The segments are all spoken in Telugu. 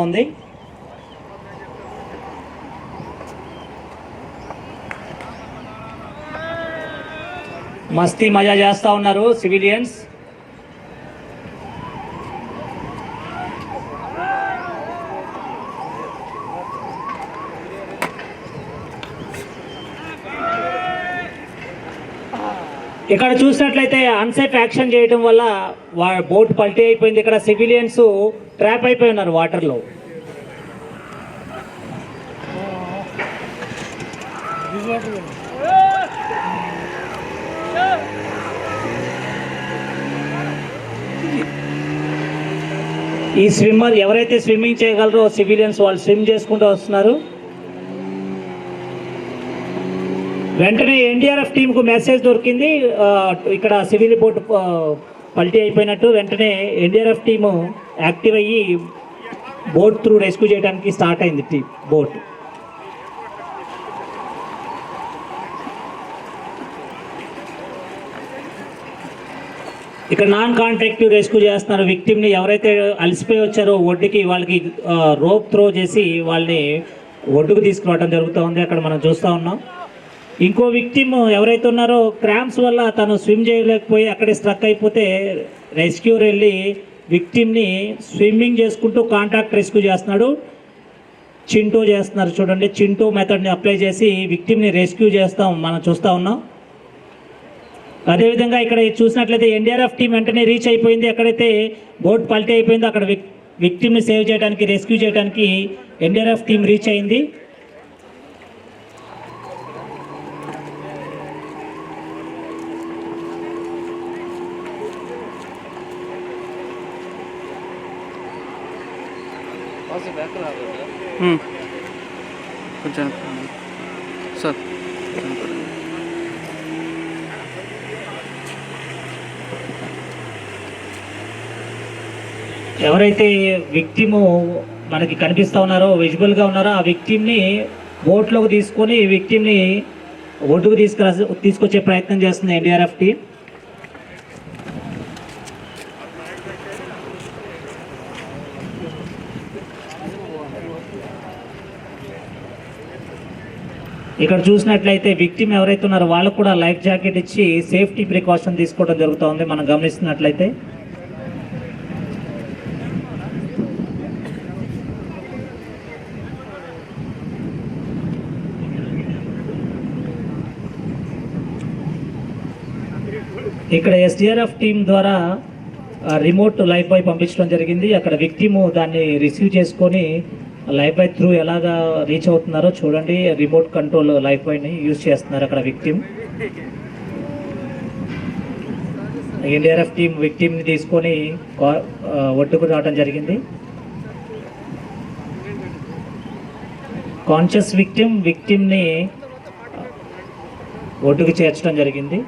ఉంది. మస్తీ మజా చేస్తూ ఉన్నారు సివిలియన్స్. ఇక్కడ చూసినట్లయితే అన్సేఫ్ యాక్షన్ చేయడం వల్ల బోట్ పల్టీ అయిపోయింది. ఇక్కడ సివిలియన్స్ ట్రాప్ అయిపోయి ఉన్నారు వాటర్లో. ఈ స్విమ్మర్ ఎవరైతే స్విమ్మింగ్ చేయగలరో సివిలియన్స్ వాళ్ళు స్విమ్ చేసుకుంటూ వస్తున్నారు. వెంటనే ఎన్డీఆర్ఎఫ్ టీంకు మెసేజ్ దొరికింది, ఇక్కడ సివిల్ బోట్ పల్టీ అయిపోయినట్టు. వెంటనే ఎన్డీఆర్ఎఫ్ టీము యాక్టివ్ అయ్యి బోట్ త్రూ రెస్క్యూ చేయడానికి స్టార్ట్ అయింది బోట్. ఇక్కడ నాన్ కాంటాక్టివ్ రెస్క్యూ చేస్తున్నారు. విక్టిమ్ని ఎవరైతే అలసిపోయి వచ్చారో ఒడ్డుకి వాళ్ళకి రోప్ త్రో చేసి వాళ్ళని ఒడ్డుకు తీసుకురావడం జరుగుతూ ఉంది. అక్కడ మనం చూస్తూ ఉన్నాం. ఇంకో విక్టిమ్ ఎవరైతే ఉన్నారో క్రాంప్స్ వల్ల తను స్విమ్ చేయలేకపోయి అక్కడే స్ట్రక్ అయిపోతే రెస్క్యూర్ వెళ్ళి విక్టిమ్ని స్విమ్మింగ్ చేసుకుంటూ కాంటాక్ట్ రెస్క్యూ చేస్తున్నాడు. చింటో చేస్తున్నారు చూడండి. చింటో మెథడ్ని అప్లై చేసి విక్టిమ్ని రెస్క్యూ చేస్తాం మనం చూస్తూ ఉన్నాం. అదేవిధంగా ఇక్కడ చూసినట్లయితే ఎన్డీఆర్ఎఫ్ టీం వెంటనే రీచ్ అయిపోయింది. ఎక్కడైతే బోట్ పల్టీ అయిపోయిందో అక్కడ విక్టిమ్ని సేవ్ చేయడానికి రెస్క్యూ చేయడానికి ఎన్డీఆర్ఎఫ్ టీం రీచ్ అయింది. కొంచెం సార్ ఎవరైతే విక్టిము మనకి కనిపిస్తూ ఉన్నారో విజిబుల్గా ఉన్నారో ఆ విక్టిమ్ని బోట్లోకి తీసుకొని విక్టిమ్ని ఒడ్డుకు తీసుకొచ్చే ప్రయత్నం చేస్తుంది ఎన్డీఆర్ఎఫ్ టీం. ఇక్కడ చూసినట్లయితే విక్టిమ్ ఎవరైతే ఉన్నారో వాళ్ళకు కూడా లైఫ్ జాకెట్ ఇచ్చి సేఫ్టీ ప్రికాషన్ తీసుకోవడం జరుగుతుంది మనం గమనిస్తున్నట్లయితే. ఇక్కడ ఎస్డీఆర్ఎఫ్ టీం ద్వారా రిమోట్ లైఫ్ బాయ్ పంపించడం జరిగింది. అక్కడ విక్టిమ్ దాన్ని రిసీవ్ చేసుకొని లైఫ్ బాయ్ త్రూ ఎలాగా రీచ్ అవుతున్నారో చూడండి. రిమోట్ కంట్రోల్ లైఫ్ బాయ్ని యూజ్ చేస్తున్నారు అక్కడ విక్టిమ్. ఎన్డీఆర్ఎఫ్ టీం విక్టిమ్ని తీసుకొని ఒడ్డుకు రావడం జరిగింది. కాన్షియస్ విక్టిమ్ని ఒడ్డుకు చేర్చడం జరిగింది.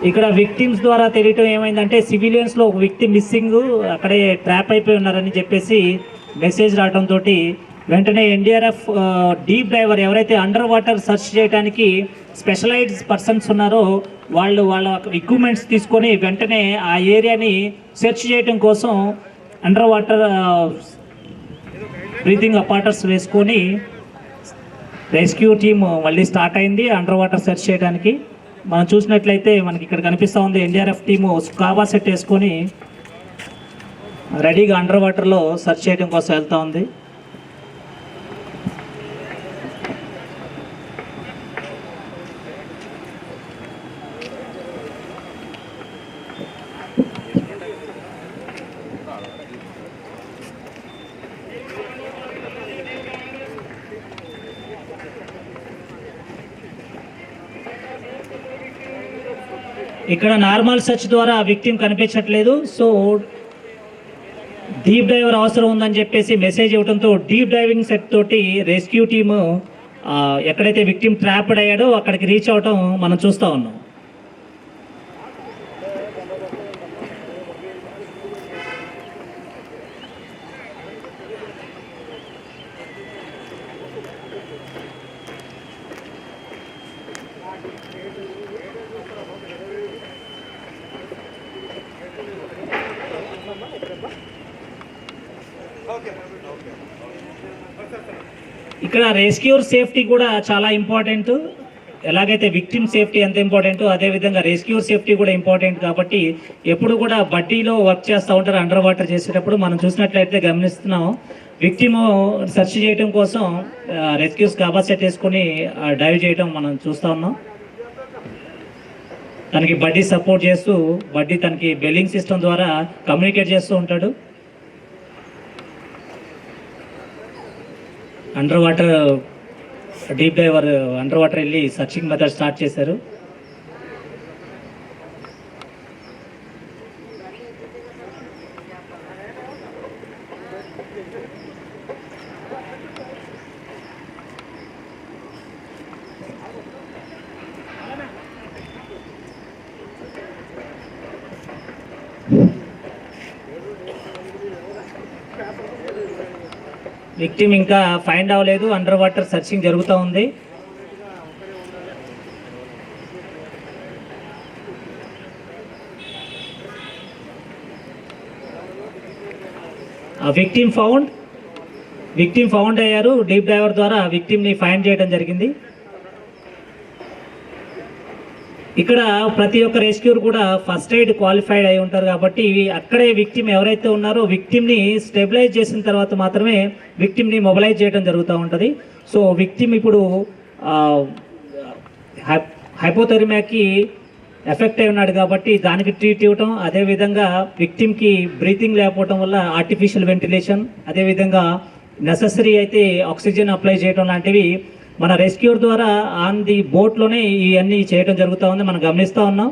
ఇక్కడ విక్టిమ్స్ ద్వారా తెలియటం ఏమైందంటే సివిలియన్స్లో ఒక విక్టిమ్ మిస్సింగ్ అక్కడే ట్రాప్ అయిపోయి ఉన్నారని చెప్పేసి మెసేజ్ రావడంతో వెంటనే ఎన్డీఆర్ఎఫ్ డీప్ డైవర్ ఎవరైతే అండర్ వాటర్ సెర్చ్ చేయడానికి స్పెషలైజ్డ్ పర్సన్స్ ఉన్నారో వాళ్ళ ఎక్విప్మెంట్స్ తీసుకొని వెంటనే ఆ ఏరియాని సెర్చ్ చేయడం కోసం అండర్ వాటర్ బ్రీతింగ్ అపార్టర్స్ వేసుకొని రెస్క్యూ టీమ్ మళ్ళీ స్టార్ట్ అయింది అండర్ వాటర్ సెర్చ్ చేయడానికి. మనం చూసినట్లయితే మనకి ఇక్కడ కనిపిస్తూ ఉంది ఎన్డీఆర్ఎఫ్ టీము స్కాబా సెట్ వేసుకొని రెడీగా అండర్ వాటర్లో సెర్చ్ చేయడం కోసం వెళ్తూ ఉంది. ఇక్కడ నార్మల్ సెర్చ్ ద్వారా విక్టిమ్ కనిపించట్లేదు. సో డీప్ డైవర్ అవసరం ఉందని చెప్పేసి మెసేజ్ ఇవ్వడంతో డీప్ డైవింగ్ సెట్ తోటి రెస్క్యూ టీము ఎక్కడైతే విక్టిమ్ ట్రాప్డ్ అయ్యాడో అక్కడికి రీచ్ అవటం మనం చూస్తూ ఉన్నాం. ఇక్కడ రెస్క్యూర్ సేఫ్టీ కూడా చాలా ఇంపార్టెంట్. ఎలాగైతే విక్టిమ్ సేఫ్టీ ఎంత ఇంపార్టెంటో అదేవిధంగా రెస్క్యూర్ సేఫ్టీ కూడా ఇంపార్టెంట్. కాబట్టి ఎప్పుడు కూడా బడ్డీలో వర్క్ చేస్తూ ఉంటారు అండర్ వాటర్ చేసేటప్పుడు. మనం చూసినట్లయితే గమనిస్తున్నాం, విక్టిమ్ సెర్చ్ చేయడం కోసం రెస్క్యూస్ కవా సెట్ వేసుకొని డైవ్ చేయడం మనం చూస్తూ ఉన్నాం. తనకి బడ్డీ సపోర్ట్ చేస్తూ బడ్డీ తనకి బెల్లింగ్ సిస్టమ్ ద్వారా కమ్యూనికేట్ చేస్తూ ఉంటాడు. Under water deep diver under water వెళ్ళి సర్చింగ్ మెథడ్ స్టార్ట్ చేశారు. విక్టిమ్ ఇంకా ఫైండ్ అవ్వలేదు, అండర్ వాటర్ సర్చింగ్ జరుగుతూ ఉంది. విక్టిమ్ ఫౌండ్ అయ్యారు. డీప్ డైవర్ ద్వారా విక్టిమ్ని ఫైండ్ చేయడం జరిగింది. ఇక్కడ ప్రతి ఒక్క రెస్క్యూర్ కూడా ఫస్ట్ ఎయిడ్ క్వాలిఫైడ్ అయి ఉంటారు కాబట్టి అక్కడే విక్టిమ్ ఎవరైతే ఉన్నారో విక్టిమ్ని స్టెబిలైజ్ చేసిన తర్వాత మాత్రమే విక్టిమ్ని మొబిలైజ్ చేయడం జరుగుతూ ఉంటుంది. సో విక్టిమ్ ఇప్పుడు హైపోథెర్మియాకి ఎఫెక్ట్ అయి ఉన్నాడు కాబట్టి దానికి ట్రీట్ ఇవ్వటం, అదేవిధంగా విక్టిమ్కి బ్రీతింగ్ లేకపోవటం వల్ల ఆర్టిఫిషియల్ వెంటిలేషన్, అదేవిధంగా నెససరీ అయితే ఆక్సిజన్ అప్లై చేయడం లాంటివి మన రెస్క్యూర్ ద్వారా ఆన్ ది బోట్లోనే ఇవన్నీ చేయడం జరుగుతూ ఉంది. మనం గమనిస్తూ ఉన్నాం.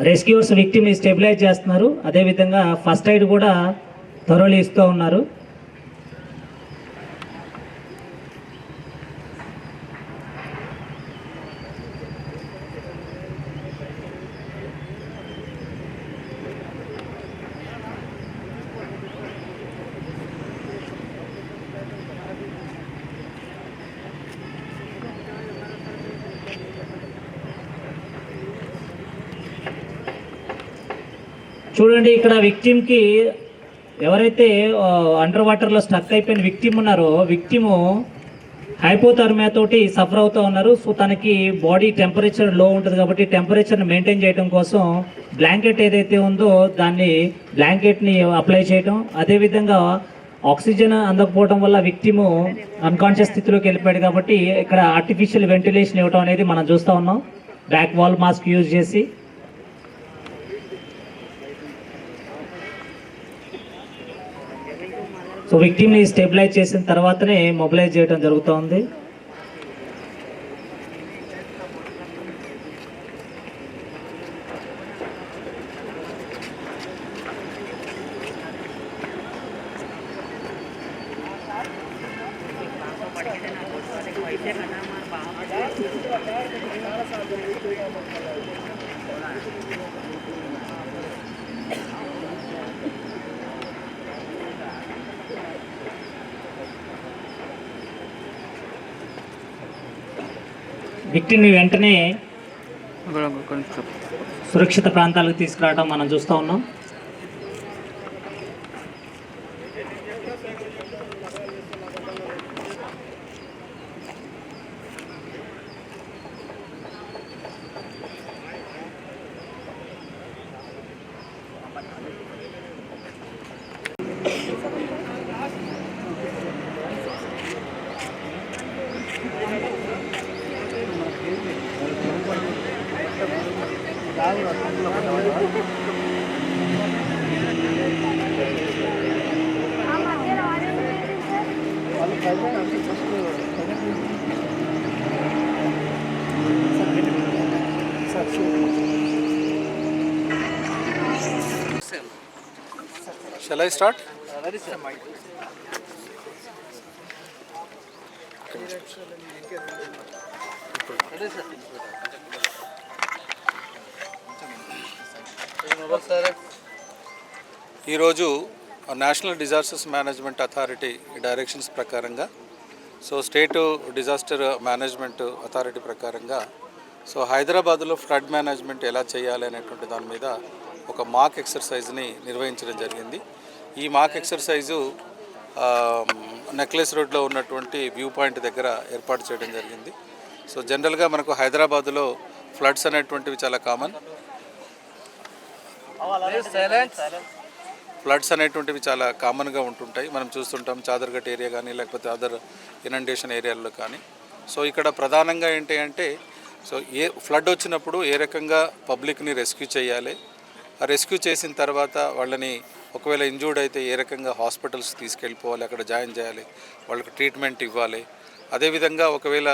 రెస్క్యూర్స్ విక్టిమ్ని స్టెబిలైజ్ చేస్తున్నారు, అదేవిధంగా ఫస్ట్ ఎయిడ్ కూడా త్వరలో ఇస్తూ ఉన్నారు. చూడండి, ఇక్కడ విక్టిమ్కి ఎవరైతే అండర్ వాటర్లో స్టక్ అయిపోయిన విక్టిమ్ ఉన్నారో విక్టిమ్ హైపోథర్మియా తోటి సఫర్ అవుతూ ఉన్నారు. సో తనకి బాడీ టెంపరేచర్ లో ఉంటుంది కాబట్టి టెంపరేచర్ని మెయింటైన్ చేయడం కోసం బ్లాంకెట్ ఏదైతే ఉందో దాన్ని బ్లాంకెట్ని అప్లై చేయడం, అదేవిధంగా ఆక్సిజన్ అందకపోవడం వల్ల విక్టిమ్ అన్కాన్షియస్ స్థితిలోకి వెళ్ళిపోయాడు కాబట్టి ఇక్కడ ఆర్టిఫిషియల్ వెంటిలేషన్ ఇవ్వడం అనేది మనం చూస్తూ ఉన్నాం బ్యాక్ వాల్ మాస్క్ యూజ్ చేసి. సో విక్టిమ్ని స్టెబిలైజ్ చేసిన తర్వాతనే మొబిలైజ్ చేయడం జరుగుతోంది. విక్టిమ్ని వెంటనే సురక్షిత ప్రాంతాలకు తీసుకురావడం మనం చూస్తూ ఉన్నాం. Shall I start? ఈరోజు national disasters management authority directions ప్రకారంగా స్టేట్ డిజాస్టర్ మేనేజ్మెంట్ అథారిటీ ప్రకారంగా హైదరాబాద్లో ఫ్లడ్ మేనేజ్మెంట్ ఎలా చేయాలి అనేటువంటి దాని మీద ఒక మాక్ ఎక్సర్సైజ్ని నిర్వహించడం జరిగింది. ఈ మాక్ ఎక్సర్సైజు నెక్లెస్ రోడ్లో ఉన్నటువంటి వ్యూ పాయింట్ దగ్గర ఏర్పాటు చేయడం జరిగింది. సో జనరల్గా మనకు హైదరాబాదులో ఫ్లడ్స్ అనేటువంటివి చాలా కామన్. ఫ్లడ్స్ అనేటువంటివి చాలా కామన్గా ఉంటుంటాయి. మనం చూస్తుంటాం చాదర్ఘట్ ఏరియా కానీ లేకపోతే అదర్ ఇనండేషన్ ఏరియాల్లో కానీ. సో ఇక్కడ ప్రధానంగా ఏంటి అంటే సో ఫ్లడ్ వచ్చినప్పుడు ఏ రకంగా పబ్లిక్ని రెస్క్యూ చేయాలి, ఆ రెస్క్యూ చేసిన తర్వాత వాళ్ళని ఒకవేళ ఇంజూర్డ్ అయితే ఏ రకంగా హాస్పిటల్స్ తీసుకెళ్ళిపోవాలి, అక్కడ జాయిన్ చేయాలి, వాళ్ళకి ట్రీట్మెంట్ ఇవ్వాలి. అదేవిధంగా ఒకవేళ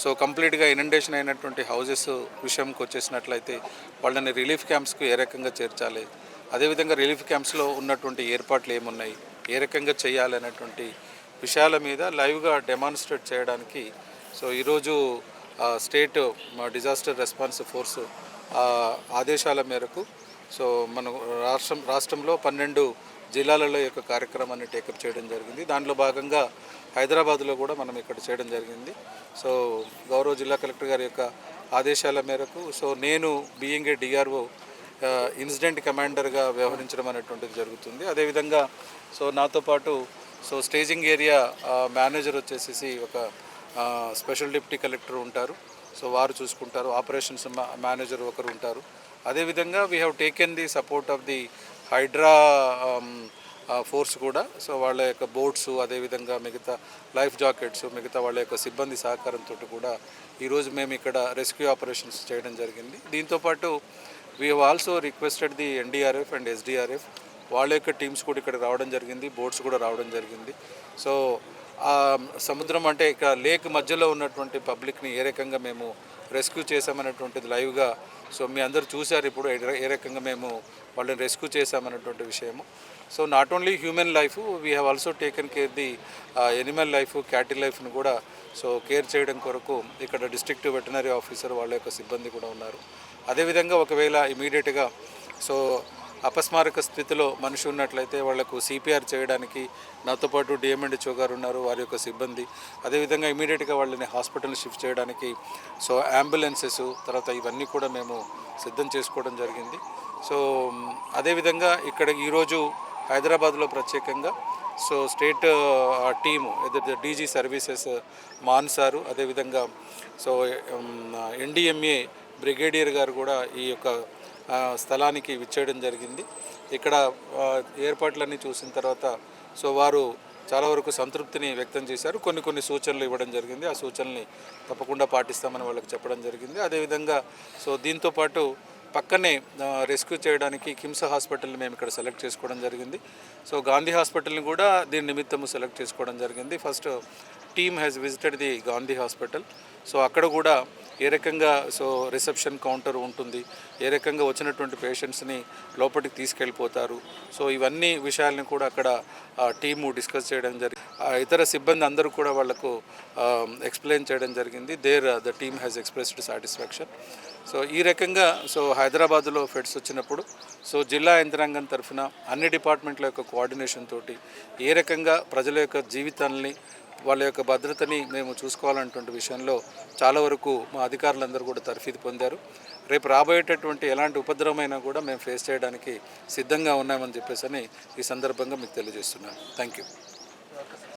సో కంప్లీట్గా ఇనండేషన్ అయినటువంటి హౌజెస్ విషయంకి వచ్చేసినట్లయితే వాళ్ళని రిలీఫ్ క్యాంప్స్కు ఏ రకంగా చేర్చాలి, అదేవిధంగా రిలీఫ్ క్యాంప్స్లో ఉన్నటువంటి ఏర్పాట్లు ఏమున్నాయి, ఏ రకంగా చేయాలి అనేటువంటి విషయాల మీద లైవ్గా డెమాన్స్ట్రేట్ చేయడానికి సో ఈరోజు స్టేట్ డిజాస్టర్ రెస్పాన్స్ ఫోర్స్ ఆదేశాల మేరకు సో మన రాష్ట్రంలో 12 జిల్లాలలో యొక్క కార్యక్రమాన్ని టేకప్ చేయడం జరిగింది. దాంట్లో భాగంగా హైదరాబాద్లో కూడా మనం ఇక్కడ చేయడం జరిగింది. సో గౌరవ జిల్లా కలెక్టర్ గారి యొక్క ఆదేశాల మేరకు సో నేను బీయింగ్ ఏ డిఆర్ఓ ఇన్సిడెంట్ కమాండర్గా వ్యవహరించడం అనేటువంటిది జరుగుతుంది. అదేవిధంగా సో నాతో పాటు సో స్టేజింగ్ ఏరియా మేనేజర్ వచ్చేసి ఒక స్పెషల్ డిప్యూటీ కలెక్టర్ ఉంటారు. సో వారు చూసుకుంటారు. ఆపరేషన్స్ మేనేజర్ ఒకరు ఉంటారు. అదేవిధంగా we have taken the support of the HYDRAA force కూడా. సో వాళ్ళ యొక్క బోట్స్, అదేవిధంగా మిగతా లైఫ్ జాకెట్స్, మిగతా వాళ్ళ యొక్క సిబ్బంది సహకారంతో కూడా ఈరోజు మేము ఇక్కడ రెస్క్యూ ఆపరేషన్స్ చేయడం జరిగింది. దీంతోపాటు we have also requested the NDRF and SDRF వాళ్ళ యొక్క టీమ్స్ కూడా ఇక్కడ రావడం జరిగింది, బోట్స్ కూడా రావడం జరిగింది. సో సముద్రం అంటే ఇక లేక్ మధ్యలో ఉన్నటువంటి పబ్లిక్ని ఏ రకంగా మేము రెస్క్యూ చేసామనేటువంటిది లైవ్గా సో మీ అందరూ చూశారు ఇప్పుడు ఏ రకంగా మేము వాళ్ళని రెస్క్యూ చేసామనేటువంటి విషయము. So not only human life, we have also taken care the animal life, cattle లైఫ్ను కూడా సో కేర్ చేయడం కొరకు ఇక్కడ డిస్ట్రిక్ట్ వెటనరీ ఆఫీసర్ వాళ్ళ యొక్క సిబ్బంది కూడా ఉన్నారు. అదేవిధంగా ఒకవేళ ఇమీడియట్గా సో అపస్మారక స్థితిలో మనిషి ఉన్నట్లయితే వాళ్లకు సిపిఆర్ చేయడానికి నాతో పాటు డిఎంఎండ్హెచ్ఓ గారు ఉన్నారు, వారి యొక్క సిబ్బంది. అదేవిధంగా ఇమీడియట్గా వాళ్ళని హాస్పిటల్ షిఫ్ట్ చేయడానికి సో అంబులెన్సెస్ తర్వాత ఇవన్నీ కూడా మేము సిద్ధం చేసుకోవడం జరిగింది. సో అదేవిధంగా ఇక్కడ ఈరోజు హైదరాబాద్లో ప్రత్యేకంగా so state team DG services మాన్సారు, అదేవిధంగా సో ఎన్డీఎంఏ బ్రిగేడియర్ గారు కూడా ఈ యొక్క స్థలానికి విచ్చేయడం జరిగింది. ఇక్కడ ఏర్పాట్లన్నీ చూసిన తర్వాత సో వారు చాలా వరకు సంతృప్తిని వ్యక్తం చేశారు. కొన్ని సూచనలు ఇవ్వడం జరిగింది. ఆ సూచనల్ని తప్పకుండా పాటిస్తామని వాళ్ళకి చెప్పడం జరిగింది. అదేవిధంగా సో దీంతోపాటు పక్కనే రెస్క్యూ చేయడానికి కిమ్స్ హాస్పిటల్ని మేము ఇక్కడ సెలెక్ట్ చేసుకోవడం జరిగింది. సో గాంధీ హాస్పిటల్ని కూడా దీని నిమిత్తము సెలెక్ట్ చేసుకోవడం జరిగింది. First team has visited the Gandhi hospital. So అక్కడ కూడా ఏ రకంగా సో రిసెప్షన్ కౌంటర్ ఉంటుంది, ఏ రకంగా వచ్చినటువంటి పేషెంట్స్ని లోపలికి తీసుకెళ్ళిపోతారు, సో ఇవన్నీ విషయాలను కూడా అక్కడ టీము డిస్కస్ చేయడం జరిగింది. ఇతర సిబ్బంది అందరూ కూడా వాళ్లకు ఎక్స్ప్లెయిన్ చేయడం జరిగింది. The team has expressed satisfaction. So ఈ రకంగా సో హైదరాబాద్లో ఫెడ్స్ వచ్చినప్పుడు సో జిల్లా యంత్రాంగం తరఫున అన్ని డిపార్ట్మెంట్ల యొక్క కోఆర్డినేషన్ తోటి ఏ రకంగా ప్రజల యొక్క జీవితాలని వాళ్ళ యొక్క భద్రతని మేము చూసుకోవాలన్నటువంటి విషయంలో చాలా వరకు మా అధికారులందరూ కూడా తర్ఫీదు పొందారు. రేపు రాబోయేటటువంటి ఎలాంటి ఉపద్రవమైనా కూడా మేము ఫేస్ చేయడానికి సిద్ధంగా ఉన్నామని చెప్పేసి ఈ సందర్భంగా మీకు తెలియజేస్తున్నాను. Thank you.